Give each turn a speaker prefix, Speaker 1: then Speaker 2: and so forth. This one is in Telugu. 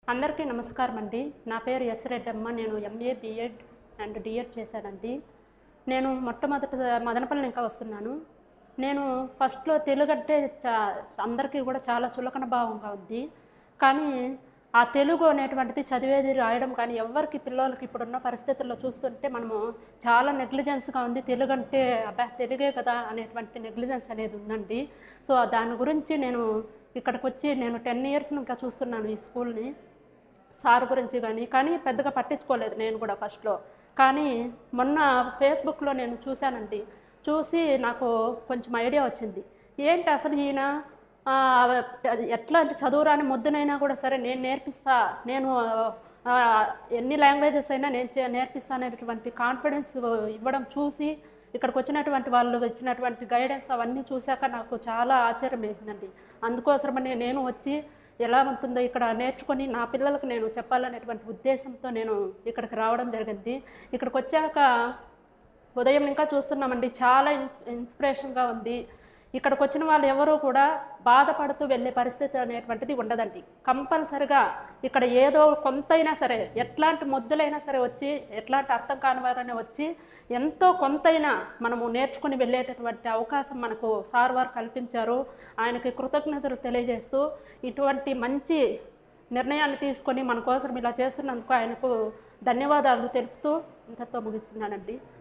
Speaker 1: అందరికీ నమస్కారం అండి. నా పేరు ఎస్ రెడ్డమ్మ. నేను ఎంఏ, బీఎడ్ అండ్ డీఎడ్ చేశానండి. నేను మొట్టమొదట మదనపల్లి ఇంకా వస్తున్నాను. నేను ఫస్ట్‌లో తెలుగంటే అందరికీ కూడా చాలా చులకన భావంగా ఉంది. కానీ ఆ తెలుగు అనేటువంటిది చదివేది, రాయడం కానీ ఎవ్వరికి పిల్లోలకి ఇప్పుడున్న పరిస్థితుల్లో చూస్తుంటే మనము చాలా నెగ్లిజెన్స్‌గా ఉంది. తెలుగంటే అబ్బా! తెలుగే కదా అనేటువంటి నెగ్లిజెన్స్ అనేది ఉందండి. సో, దాని గురించి నేను ఇక్కడికొచ్చి నేను 10 ఇయర్స్ ఇంకా చూస్తున్నాను ఈ స్కూల్‌ని. సార్ గురించి కానీ పెద్దగా పట్టించుకోలేదు నేను కూడా ఫస్ట్‌లో. కానీ మొన్న ఫేస్‌బుక్‌లో నేను చూశానండి. చూసి నాకు కొంచెం ఐడియా వచ్చింది. ఏంటి అసలు ఈయన ఎట్లా అంటే చదువురాని మొద్దునైనా కూడా సరే నేను నేర్పిస్తా, నేను ఎన్ని లాంగ్వేజెస్ అయినా నేను నేర్పిస్తా అనేటటువంటి కాన్ఫిడెన్స్ ఇవ్వడం చూసి ఇక్కడికొచ్చినటువంటి వాళ్ళు ఇచ్చినటువంటి గైడెన్స్ అవన్నీ చూశాక నాకు చాలా ఆశ్చర్యం వేసిందండి. అందుకోసమని నేను వచ్చి ఎలా ఉంటుందో ఇక్కడ నేర్చుకొని నా పిల్లలకు నేను చెప్పాలనేటువంటి ఉద్దేశంతో నేను ఇక్కడికి రావడం జరిగింది. ఇక్కడికొచ్చాక ఉదయం ఇంకా చూస్తున్నామండి, చాలా ఇన్స్పిరేషన్‌గా ఉంది. ఇక్కడికొచ్చిన వాళ్ళు ఎవరూ కూడా బాధపడుతూ వెళ్ళే పరిస్థితి అనేటువంటిది ఉండదండి. కంపల్సరిగా ఇక్కడ ఏదో కొంతైనా సరే, ఎట్లాంటి మొద్దులైనా సరే వచ్చి, ఎట్లాంటి అర్థం కాని వారైనా వచ్చి, ఎంతో కొంతైనా మనము నేర్చుకుని వెళ్ళేటటువంటి అవకాశం మనకు సార్ వారు కల్పించారు. ఆయనకి కృతజ్ఞతలు తెలియజేస్తూ, ఇటువంటి మంచి నిర్ణయాన్ని తీసుకొని మన కోసం ఇలా చేస్తున్నందుకు ఆయనకు ధన్యవాదాలు తెలుపుతూ ఇంతటితో ముగిస్తున్నానండి.